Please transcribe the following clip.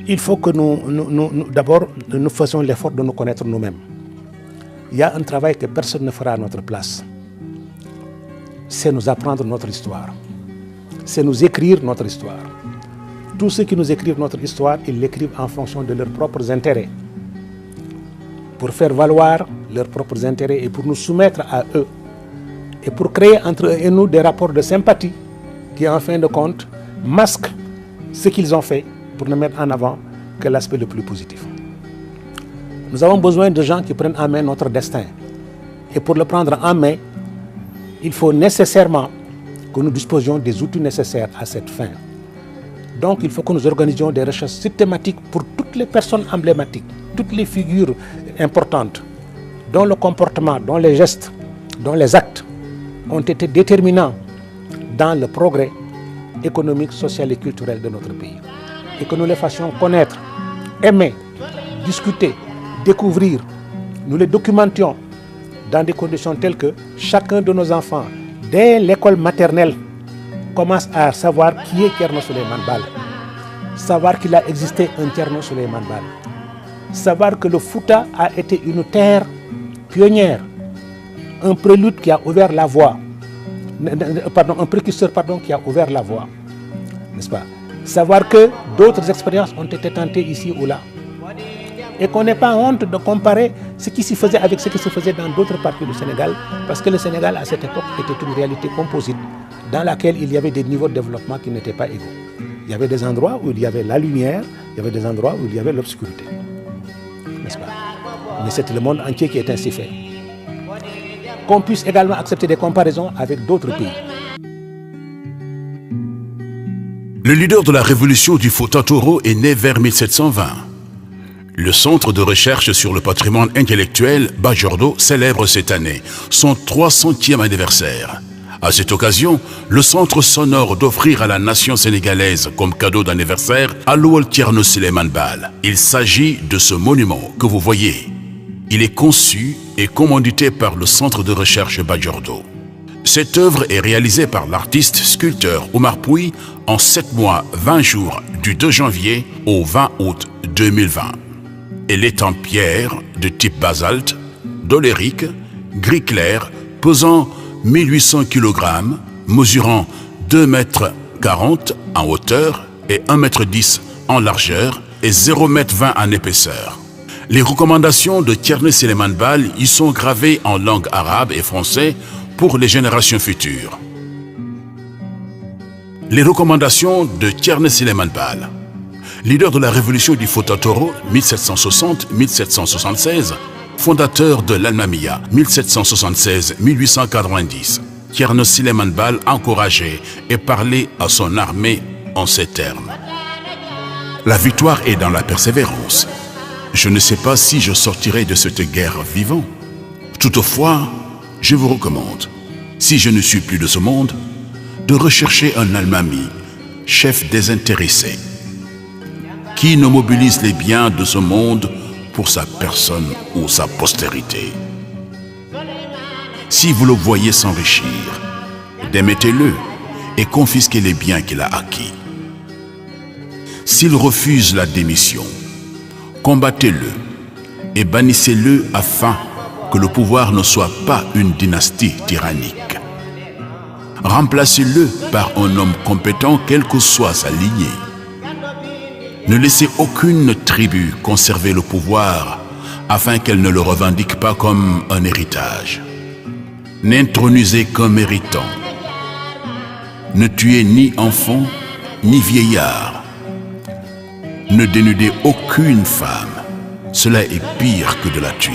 Il faut que d'abord, nous fassions l'effort de nous connaître nous-mêmes. Il y a un travail que personne ne fera à notre place. C'est nous apprendre notre histoire. C'est nous écrire notre histoire. Tous ceux qui nous écrivent notre histoire, ils l'écrivent en fonction de leurs propres intérêts. Pour faire valoir leurs propres intérêts et pour nous soumettre à eux. Et pour créer entre eux et nous des rapports de sympathie qui, en fin de compte, masquent ce qu'ils ont fait pour ne mettre en avant que l'aspect le plus positif. Nous avons besoin de gens qui prennent en main notre destin. Et pour le prendre en main, il faut nécessairement que nous disposions des outils nécessaires à cette fin. Donc il faut que nous organisions des recherches systématiques pour toutes les personnes emblématiques, toutes les figures importantes, dont le comportement, dont les gestes, dont les actes ont été déterminants dans le progrès économique, social et culturel de notre pays. Et que nous les fassions connaître, aimer, discuter, découvrir. Nous les documentions dans des conditions telles que chacun de nos enfants, dès l'école maternelle, commence à savoir qui est Thierno Souleymane Baal, savoir qu'il a existé un Thierno Souleymane Baal, savoir que le Fouta a été une terre pionnière, un prélude qui a ouvert la voie, un précurseur qui a ouvert la voie, n'est-ce pas? Savoir que d'autres expériences ont été tentées ici ou là. Et qu'on n'ait pas honte de comparer ce qui s'y faisait avec ce qui se faisait dans d'autres parties du Sénégal, parce que le Sénégal, à cette époque, était une réalité composite, dans laquelle il y avait des niveaux de développement qui n'étaient pas égaux. Il y avait des endroits où il y avait la lumière, il y avait des endroits où il y avait l'obscurité. N'est-ce pas? Mais c'est le monde entier qui est ainsi fait. Qu'on puisse également accepter des comparaisons avec d'autres pays. Le leader de la révolution du Fouta-Toro est né vers 1720. Le Centre de recherche sur le patrimoine intellectuel Bajordo célèbre cette année son 300e anniversaire. À cette occasion, le centre s'honore d'offrir à la nation sénégalaise comme cadeau d'anniversaire Alloual Thierno Souleymane Baal. Il s'agit de ce monument que vous voyez. Il est conçu et commandité par le Centre de recherche Bajordo. Cette œuvre est réalisée par l'artiste sculpteur Oumar Pouy en 7 mois, 20 jours, du 2 janvier au 20 août 2020. Elle est en pierre de type basalte, dolérique, gris clair, pesant 1800 kg, mesurant 2,40 m en hauteur et 1,10 m en largeur et 0,20 m en épaisseur. Les recommandations de Thierno Souleymane Baal y sont gravées en langue arabe et français pour les générations futures. Les recommandations de Thierno Souleymane Baal, leader de la révolution du Fouta-Toro 1760-1776, fondateur de l'Almamia 1776-1890. Thierno Souleymane Baal encourageait et parlait à son armée en ces termes. La victoire est dans la persévérance. Je ne sais pas si je sortirai de cette guerre vivant. Toutefois, je vous recommande, si je ne suis plus de ce monde, de rechercher un Almami, chef désintéressé, qui ne mobilise les biens de ce monde pour sa personne ou sa postérité. Si vous le voyez s'enrichir, démettez-le et confisquez les biens qu'il a acquis. S'il refuse la démission, combattez-le et bannissez-le afin que le pouvoir ne soit pas une dynastie tyrannique. Remplacez-le par un homme compétent, quelle que soit sa lignée. Ne laissez aucune tribu conserver le pouvoir afin qu'elle ne le revendique pas comme un héritage. N'intronisez qu'un méritant. Ne tuez ni enfant ni vieillard. Ne dénudez aucune femme. Cela est pire que de la tuer.